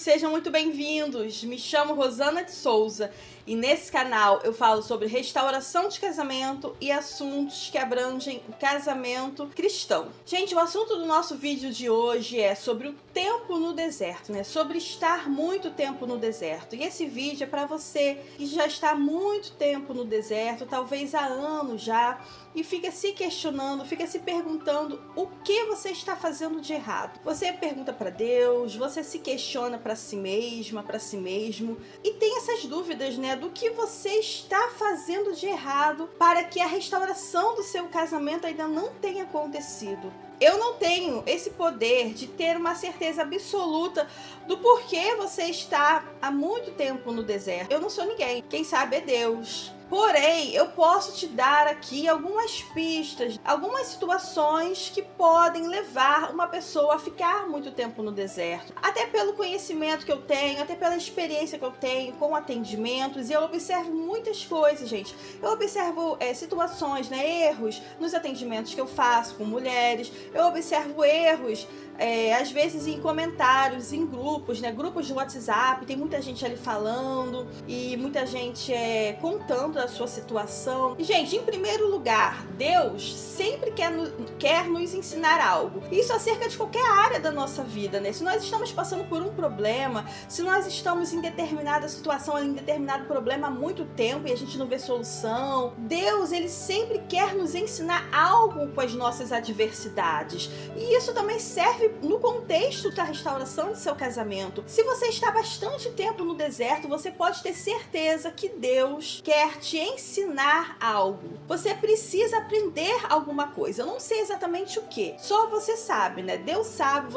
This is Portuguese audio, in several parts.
sejam muito bem-vindos. Me chamo Rosana de Souza e nesse canal eu falo sobre restauração de casamento e assuntos que abrangem o casamento cristão. Gente, o assunto do nosso vídeo de hoje é sobre o tempo no deserto, né? Sobre estar muito tempo no deserto. E esse vídeo é para você que já está há muito tempo no deserto, talvez há anos já, e fica se questionando, fica se perguntando o que você está fazendo de errado. Você pergunta para Deus, você se questiona para si mesma, para si mesmo, e tem essas dúvidas, né, do que você está fazendo de errado para que a restauração do seu casamento ainda não tenha acontecido. Eu não tenho esse poder de ter uma certeza absoluta do porquê você está há muito tempo no deserto. Eu não sou ninguém. Quem sabe é Deus. Porém, eu posso te dar aqui algumas pistas, algumas situações que podem levar uma pessoa a ficar muito tempo no deserto. Até pelo conhecimento que eu tenho, até pela experiência que eu tenho com atendimentos, e eu observo muitas coisas, gente. Eu observo situações, né, erros nos atendimentos que eu faço com mulheres. Eu observo erros, às vezes em comentários, em grupos, né, grupos de WhatsApp. Tem muita gente ali falando e muita gente contando da sua situação. E, gente, em primeiro lugar, Deus sempre quer nos ensinar algo. Isso acerca de qualquer área da nossa vida, né? Se nós estamos passando por um problema, se nós estamos em determinada situação, em determinado problema há muito tempo e a gente não vê solução, Deus, ele sempre quer nos ensinar algo com as nossas adversidades. E isso também serve no contexto da restauração do seu casamento. Se você está bastante tempo no deserto, você pode ter certeza que Deus quer te ensinar algo. Você precisa aprender alguma coisa. Eu não sei exatamente o que. Só você sabe, né? Deus sabe,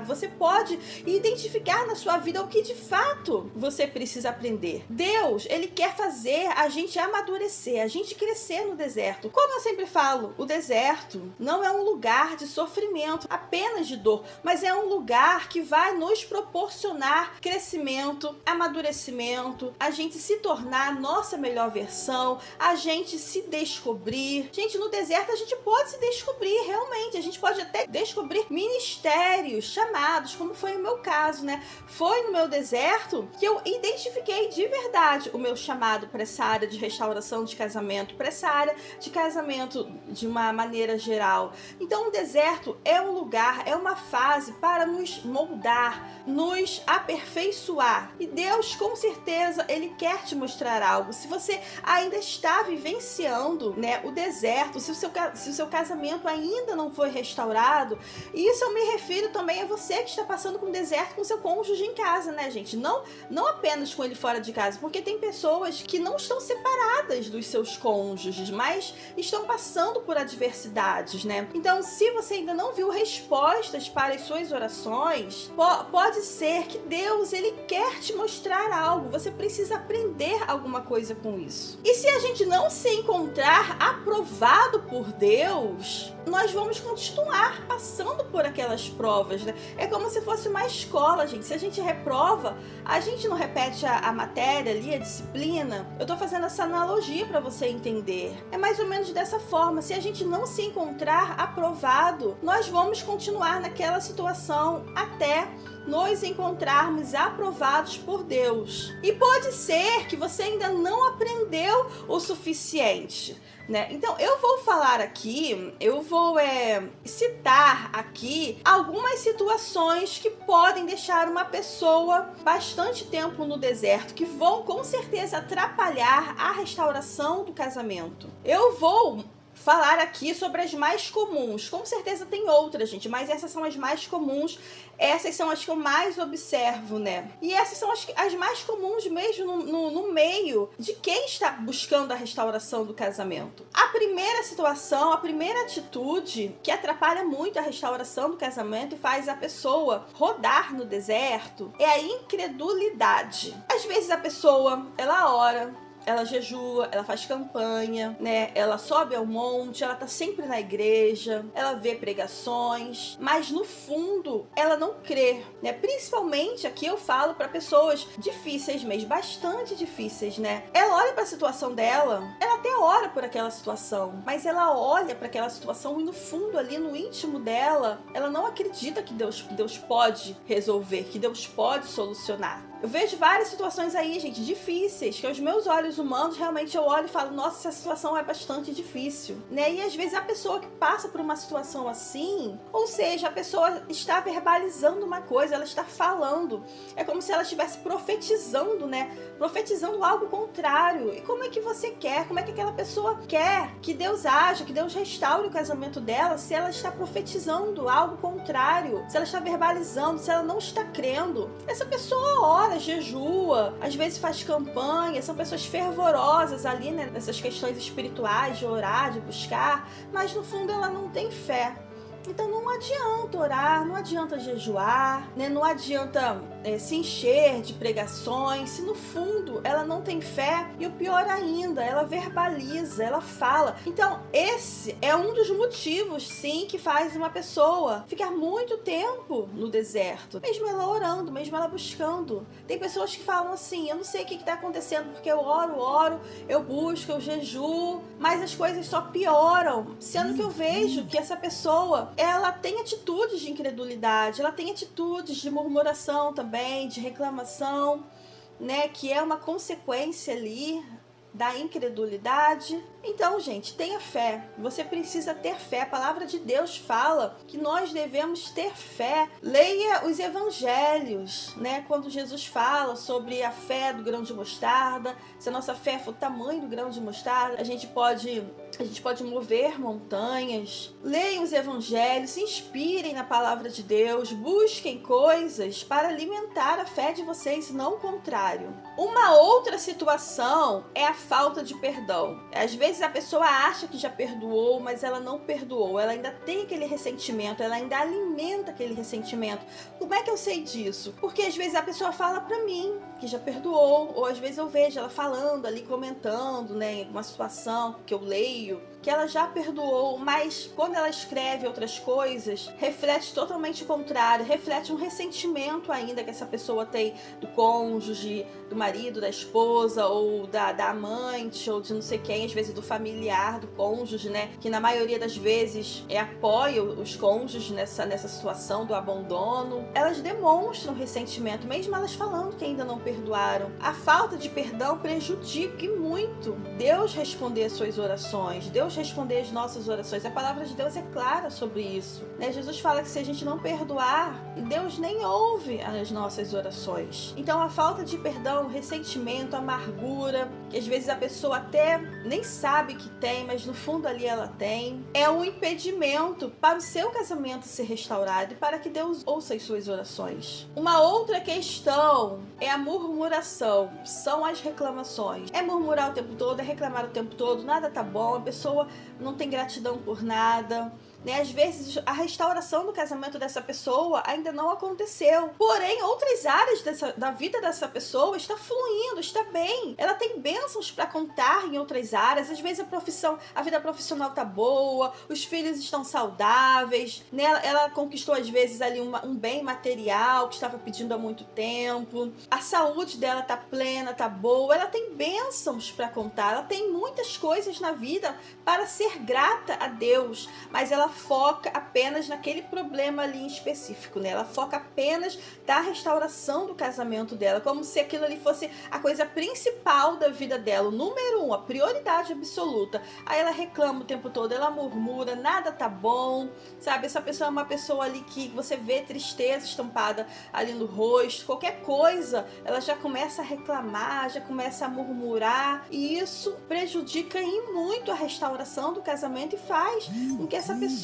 você pode identificar na sua vida o que de fato você precisa aprender. Deus, ele quer fazer a gente amadurecer, a gente crescer no deserto. Como eu sempre falo, o deserto não é um lugar de sofrimento, apenas de dor, mas é um lugar que vai nos proporcionar crescimento, amadurecimento, a gente se tornar a nossa melhor versão, a gente se descobrir. Gente, no deserto a gente pode se descobrir, realmente. A gente pode até descobrir ministérios, chamados, como foi o meu caso, né? Foi no meu deserto que eu identifiquei de verdade o meu chamado para essa área de restauração de casamento, para essa área de casamento de uma maneira geral. Então, o deserto é um lugar, é uma fase para nos moldar, nos aperfeiçoar. E Deus, com certeza, ele quer te mostrar algo. Se você ainda está vivenciando, né, o deserto, se o seu casamento ainda não foi restaurado, e isso eu me refiro também a você que está passando com deserto com seu cônjuge em casa, né, gente? Não apenas com ele fora de casa, porque tem pessoas que não estão separadas dos seus cônjuges, mas estão passando por adversidades, né? Então, se você ainda não viu respostas para as suas orações, pode ser que Deus, ele quer te mostrar algo. Você precisa aprender alguma coisa com isso. E se a gente não se encontrar aprovado por Deus, nós vamos continuar passando por aquelas provas, né? É como se fosse uma escola, gente. Se a gente reprova, a gente não repete a matéria ali, a disciplina. Eu tô fazendo essa analogia para você entender. É mais ou menos dessa forma. Se a gente não se encontrar aprovado, nós vamos continuar naquela situação até nos encontrarmos aprovados por Deus. E pode ser que você ainda não aprendeu o suficiente, né? Então eu vou falar aqui, eu vou citar aqui algumas situações que podem deixar uma pessoa bastante tempo no deserto, que vão com certeza atrapalhar a restauração do casamento. Eu vou falar aqui sobre as mais comuns. Com certeza tem outras, gente, mas essas são as mais comuns. Essas são as que eu mais observo, né? E essas são as mais comuns mesmo no meio de quem está buscando a restauração do casamento. A primeira situação, a primeira atitude que atrapalha muito a restauração do casamento e faz a pessoa rodar no deserto é a incredulidade. Às vezes a pessoa, ela ora, ela jejua, ela faz campanha, né? Ela sobe ao monte, ela tá sempre na igreja, ela vê pregações, mas no fundo ela não crê, né? Principalmente aqui eu falo para pessoas difíceis mesmo, bastante difíceis, né? Ela olha para a situação dela, ela até ora por aquela situação, mas ela olha para aquela situação e no fundo ali no íntimo dela, ela não acredita que Deus pode resolver, que Deus pode solucionar. Eu vejo várias situações aí, gente, difíceis, que aos meus olhos humanos, realmente eu olho e falo, nossa, essa situação é bastante difícil, né? E às vezes a pessoa que passa por uma situação assim, ou seja, a pessoa está verbalizando uma coisa, ela está falando, é como se ela estivesse profetizando, né? Profetizando algo contrário. E como é que você quer, como é que aquela pessoa quer que Deus haja, que Deus restaure o casamento dela, se ela está profetizando algo contrário, se ela está verbalizando, se ela não está crendo? Essa pessoa ora, jejua, às vezes faz campanha, são pessoas fervorosas ali, né, nessas questões espirituais, de orar, de buscar, mas no fundo ela não tem fé. Então não adianta orar, não adianta jejuar, né? Não adianta se encher de pregações, se no fundo ela não tem fé. E o pior ainda, ela verbaliza, ela fala. Então esse é um dos motivos, sim, que faz uma pessoa ficar muito tempo no deserto, mesmo ela orando, mesmo ela buscando. Tem pessoas que falam assim, eu não sei o que está acontecendo, porque eu oro, eu busco, eu jejuo, mas as coisas só pioram, sendo que eu vejo que essa pessoa, ela tem atitudes de incredulidade, ela tem atitudes de murmuração também, de reclamação, né, que é uma consequência ali da incredulidade. Então, gente, tenha fé. Você precisa ter fé. A palavra de Deus fala que nós devemos ter fé. Leia os evangelhos, né? Quando Jesus fala sobre a fé do grão de mostarda, se a nossa fé for o tamanho do grão de mostarda, a gente pode mover montanhas. Leiam os evangelhos, se inspirem na palavra de Deus, busquem coisas para alimentar a fé de vocês, não o contrário. Uma outra situação é a falta de perdão. Às vezes a pessoa acha que já perdoou, mas ela não perdoou. Ela ainda tem aquele ressentimento, ela ainda alimenta aquele ressentimento. Como é que eu sei disso? Porque às vezes a pessoa fala pra mim que já perdoou, ou às vezes eu vejo ela falando ali, comentando, né, em alguma situação que eu leio, que ela já perdoou, mas quando ela escreve outras coisas, reflete totalmente o contrário, reflete um ressentimento ainda que essa pessoa tem do cônjuge, do marido, da esposa, ou da amante, ou de não sei quem, às vezes do familiar, do cônjuge, né, que na maioria das vezes apoia os cônjuges nessa situação do abandono. Elas demonstram ressentimento, mesmo elas falando que ainda não perdoaram. A falta de perdão prejudica e muito Deus responder as suas orações, Deus responder as nossas orações. A palavra de Deus é clara sobre isso, né? Jesus fala que se a gente não perdoar, Deus nem ouve as nossas orações. Então a falta de perdão, ressentimento, amargura, que às vezes a pessoa até nem sabe que tem, mas no fundo ali ela tem, é um impedimento para o seu casamento ser restaurado e para que Deus ouça as suas orações. Uma outra questão é a murmuração, são as reclamações. É murmurar o tempo todo, é reclamar o tempo todo, nada tá bom, a pessoa não tem gratidão por nada, né? Às vezes a restauração do casamento dessa pessoa ainda não aconteceu, porém outras áreas da vida dessa pessoa está fluindo, está bem, ela tem bênçãos para contar em outras áreas. Às vezes a vida profissional tá boa, os filhos estão saudáveis, né? Ela conquistou às vezes ali um bem material que estava pedindo há muito tempo, a saúde dela tá plena, tá boa, ela tem bênçãos para contar, ela tem muitas coisas na vida para ser grata a Deus, mas ela foca apenas naquele problema ali em específico, né? Ela foca apenas da restauração do casamento dela, como se aquilo ali fosse a coisa principal da vida dela, o número 1, a prioridade absoluta. Aí ela reclama o tempo todo, ela murmura, nada tá bom, sabe? Essa pessoa é uma pessoa ali que você vê tristeza estampada ali no rosto, qualquer coisa, ela já começa a reclamar, já começa a murmurar, e isso prejudica e muito a restauração do casamento e faz com que essa pessoa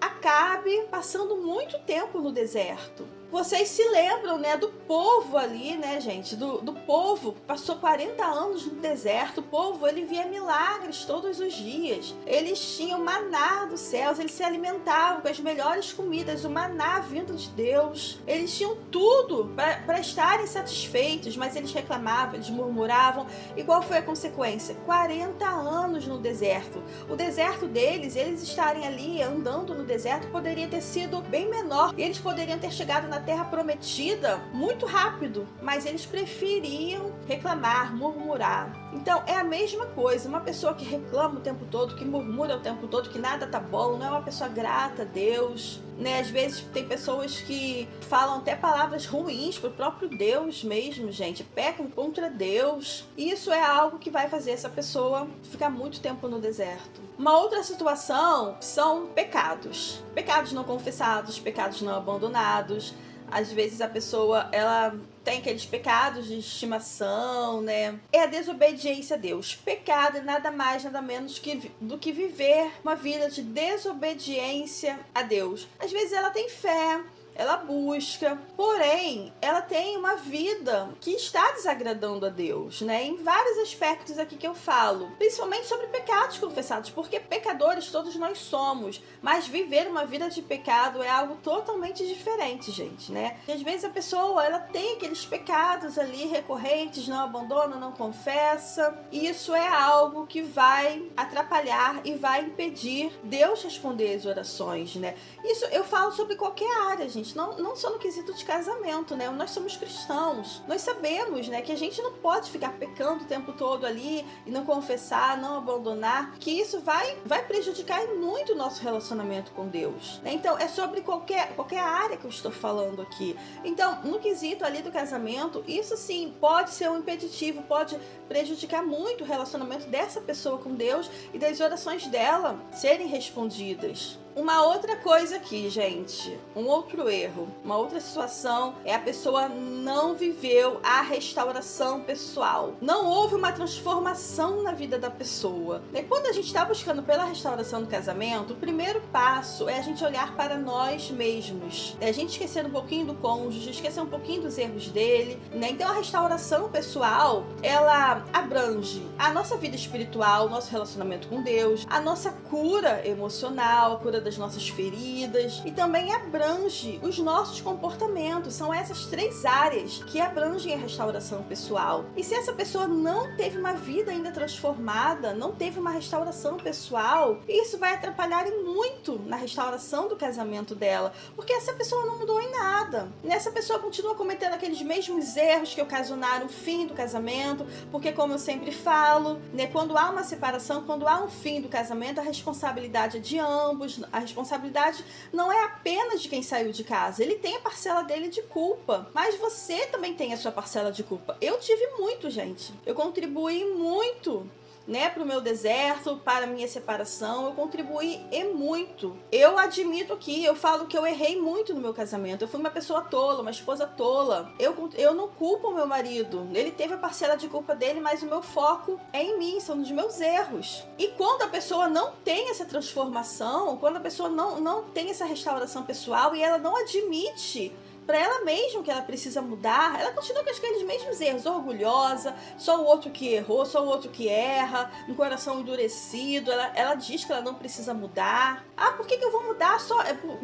acabe passando muito tempo no deserto. Vocês se lembram, né, do povo ali, né, gente, do povo que passou 40 anos no deserto. O povo, ele via milagres todos os dias. Eles tinham maná dos céus, eles se alimentavam com as melhores comidas, o maná vindo de Deus. Eles tinham tudo para estarem satisfeitos, mas eles reclamavam, eles murmuravam. E qual foi a consequência? 40 anos no deserto. O deserto deles, eles estarem ali andando no deserto, poderia ter sido bem menor. E eles poderiam ter chegado na terra prometida muito rápido, mas eles preferiam reclamar, murmurar. Então é a mesma coisa, uma pessoa que reclama o tempo todo, que murmura o tempo todo, que nada tá bom, não é uma pessoa grata a Deus, né? Às vezes tem pessoas que falam até palavras ruins pro próprio Deus mesmo, gente, pecam contra Deus. Isso é algo que vai fazer essa pessoa ficar muito tempo no deserto. Uma outra situação são pecados. Pecados não confessados, pecados não abandonados. Às vezes a pessoa, ela tem aqueles pecados de estimação, né? É a desobediência a Deus. Pecado é nada mais, nada menos do que viver uma vida de desobediência a Deus. Às vezes ela tem fé, ela busca, porém, ela tem uma vida que está desagradando a Deus, né? Em vários aspectos aqui que eu falo, principalmente sobre pecados confessados, porque pecadores todos nós somos, mas viver uma vida de pecado é algo totalmente diferente, gente, né? E às vezes a pessoa, ela tem aqueles pecados ali recorrentes, não abandona, não confessa, e isso é algo que vai atrapalhar e vai impedir Deus responder as orações, né? Isso eu falo sobre qualquer área, gente. Não só no quesito de casamento, né? Nós somos cristãos. Nós sabemos, né, que a gente não pode ficar pecando o tempo todo ali e não confessar, não abandonar, que isso vai prejudicar muito o nosso relacionamento com Deus, né? Então, é sobre qualquer área que eu estou falando aqui. Então, no quesito ali do casamento, isso sim pode ser um impeditivo, pode prejudicar muito o relacionamento dessa pessoa com Deus e das orações dela serem respondidas. Uma outra coisa aqui, gente, um outro erro, uma outra situação é a pessoa não viveu a restauração pessoal. Não houve uma transformação na vida da pessoa. E quando a gente está buscando pela restauração do casamento, o primeiro passo é a gente olhar para nós mesmos. É a gente esquecer um pouquinho do cônjuge, esquecer um pouquinho dos erros dele, né? Então a restauração pessoal, ela abrange a nossa vida espiritual, o nosso relacionamento com Deus, a nossa cura emocional, a cura das nossas feridas, e também abrange os nossos comportamentos. São essas três áreas que abrangem a restauração pessoal. E se essa pessoa não teve uma vida ainda transformada, não teve uma restauração pessoal, isso vai atrapalhar muito na restauração do casamento dela, porque essa pessoa não mudou em nada. Essa pessoa continua cometendo aqueles mesmos erros que ocasionaram o fim do casamento, porque, como eu sempre falo, né, quando há uma separação, quando há um fim do casamento, a responsabilidade é de ambos. A responsabilidade não é apenas de quem saiu de casa. Ele tem a parcela dele de culpa, mas você também tem a sua parcela de culpa. Eu tive muito, gente. Eu contribuí muito, né, para o meu deserto, para a minha separação. Eu contribuí e muito. Eu admito aqui, eu falo que eu errei muito no meu casamento. Eu fui uma pessoa tola, uma esposa tola. Eu não culpo o meu marido. Ele teve a parcela de culpa dele, mas o meu foco é em mim, são nos meus erros. E quando a pessoa não tem essa transformação, quando a pessoa não tem essa restauração pessoal e ela não admite para ela mesma que ela precisa mudar, ela continua com aqueles mesmos erros, orgulhosa, só o outro que errou, só o outro que erra, um coração endurecido. Ela diz que ela não precisa mudar. Ah, por que eu vou mudar?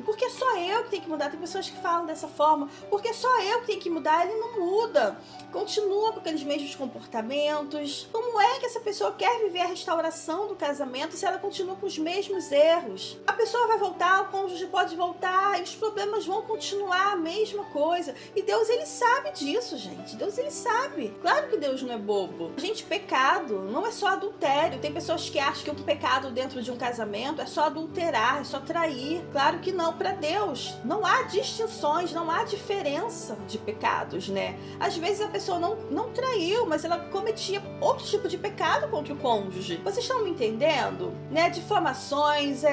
Porque só eu que tenho que mudar. Tem pessoas que falam dessa forma, porque só eu que tenho que mudar. Ele não muda, continua com aqueles mesmos comportamentos. Como é que essa pessoa quer viver a restauração do casamento se ela continua com os mesmos erros? A pessoa vai voltar, o cônjuge pode voltar e os problemas vão continuar a mesma coisa. E Deus, ele sabe disso, gente. Deus, ele sabe. Claro que Deus não é bobo. Gente, pecado não é só adultério. Tem pessoas que acham que um pecado dentro de um casamento é só adulterar, é só trair. Claro que não. Para Deus, não há distinções, não há diferença de pecados, né? Às vezes a pessoa não traiu, mas ela cometia outro tipo de pecado contra o cônjuge. Vocês estão me entendendo? Né? Difamações,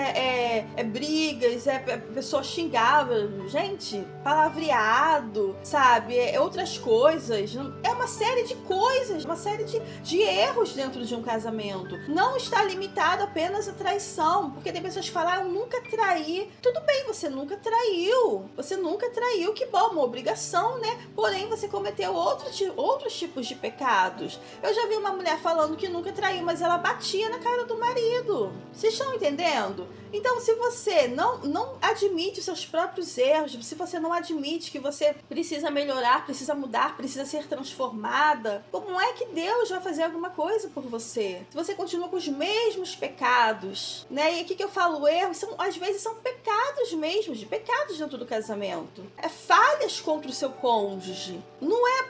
brigas, a pessoa xingava. Gente, palavreava criado, sabe? Outras coisas. É uma série de coisas, uma série de erros dentro de um casamento. Não está limitado apenas à traição, porque tem pessoas que falam, eu nunca traí. Tudo bem, você nunca traiu. Você nunca traiu, que bom, uma obrigação, né? Porém, você cometeu outros tipos de pecados. Eu já vi uma mulher falando que nunca traiu, mas ela batia na cara do marido. Vocês estão entendendo? Então, se você não admite os seus próprios erros, se você não admite que você precisa melhorar, precisa mudar, precisa ser transformada, como é que Deus vai fazer alguma coisa por você? Se você continua com os mesmos pecados, né? E aqui que eu falo erros, às vezes são pecados mesmo, de pecados dentro do casamento. É falhas contra o seu cônjuge. Não é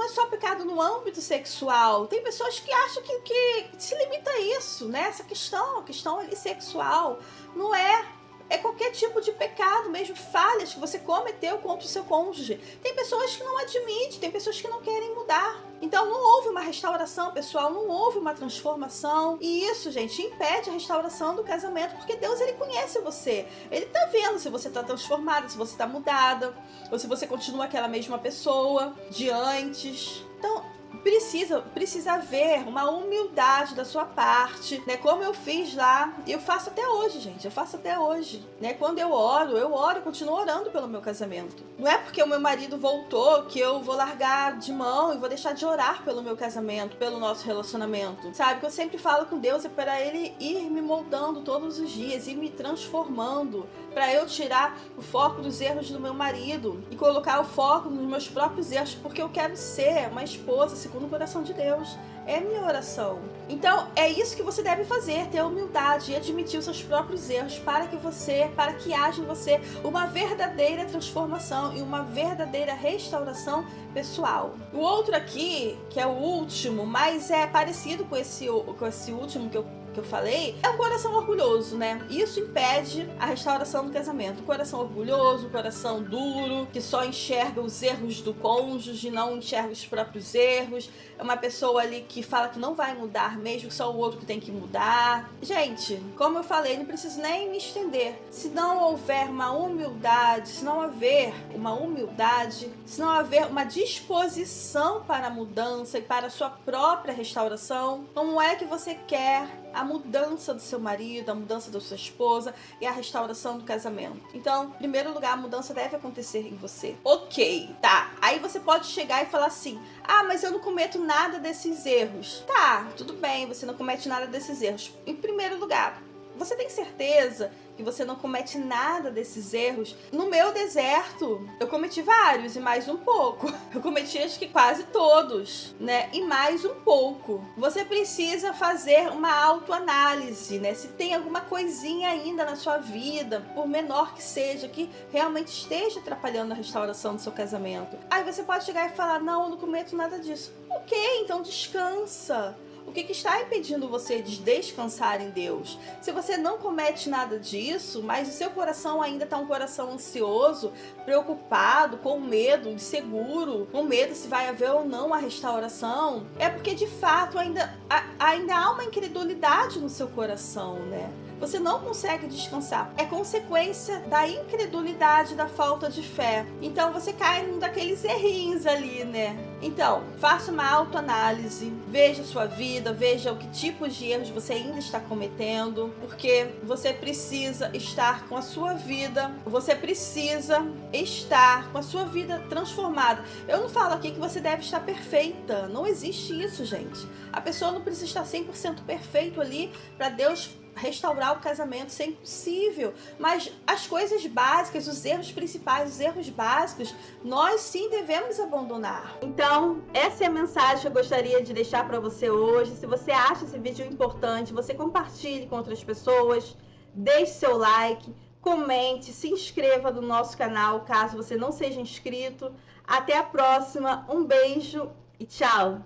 só pecado no âmbito sexual. Tem pessoas que acham que se limita a isso, né? Essa a questão ali sexual. Não é. É qualquer tipo de pecado mesmo, falhas que você cometeu contra o seu cônjuge. Tem pessoas que não admitem, tem pessoas que não querem mudar. Então não houve uma restauração, pessoal, não houve uma transformação. E isso, gente, impede a restauração do casamento, porque Deus, ele conhece você. Ele tá vendo se você tá transformada, se você tá mudada, ou se você continua aquela mesma pessoa de antes. Então, precisa haver uma humildade da sua parte, né? Como eu fiz lá, e eu faço até hoje, gente, né? Quando eu oro, continuo orando pelo meu casamento. Não é porque o meu marido voltou que eu vou largar de mão e vou deixar de orar pelo meu casamento, pelo nosso relacionamento, sabe? Que eu sempre falo com Deus é para ele ir me moldando todos os dias, ir me transformando, para eu tirar o foco dos erros do meu marido e colocar o foco nos meus próprios erros, porque eu quero ser uma esposa segundo o coração de Deus. É minha oração. Então, é isso que você deve fazer, ter humildade e admitir os seus próprios erros para que haja em você uma verdadeira transformação e uma verdadeira restauração pessoal. O outro aqui, que é o último, mas é parecido com esse último que eu falei, é um coração orgulhoso, né? Isso impede a restauração do casamento. Um coração orgulhoso, um coração duro, que só enxerga os erros do cônjuge, não enxerga os próprios erros. É uma pessoa ali que fala que não vai mudar mesmo, que só o outro que tem que mudar. Gente, como eu falei, não preciso nem me estender. Se não houver uma humildade, se não haver uma disposição para a mudança e para a sua própria restauração, como é que você quer a mudança do seu marido, a mudança da sua esposa e a restauração do casamento? Então, em primeiro lugar, a mudança deve acontecer em você. Ok, tá. Aí você pode chegar e falar assim, mas eu não cometo nada desses erros. Tá, tudo bem, você não comete nada desses erros. Em primeiro lugar, você tem certeza que você não comete nada desses erros? No meu deserto, eu cometi vários e mais um pouco. Eu cometi acho que quase todos, né? E mais um pouco. Você precisa fazer uma autoanálise, né? Se tem alguma coisinha ainda na sua vida, por menor que seja, que realmente esteja atrapalhando a restauração do seu casamento. Aí você pode chegar e falar, não, eu não cometo nada disso. Ok, então descansa. O que está impedindo você de descansar em Deus? Se você não comete nada disso, mas o seu coração ainda está um coração ansioso, preocupado, com medo, inseguro, com medo se vai haver ou não a restauração, é porque de fato ainda há uma incredulidade no seu coração, né? Você não consegue descansar. É consequência da incredulidade, da falta de fé. Então você cai num daqueles errinhos ali, né? Então, faça uma autoanálise, veja a sua vida, veja o que tipos de erros você ainda está cometendo, porque você precisa estar com a sua vida, transformada. Eu não falo aqui que você deve estar perfeita, não existe isso, gente. A pessoa não precisa estar 100% perfeito ali para Deus restaurar o casamento, isso é impossível, mas as coisas básicas, os erros principais, os erros básicos, nós sim devemos abandonar. Então, essa é a mensagem que eu gostaria de deixar para você hoje. Se você acha esse vídeo importante, você compartilhe com outras pessoas, deixe seu like, comente, se inscreva no nosso canal caso você não seja inscrito. Até a próxima, um beijo e tchau!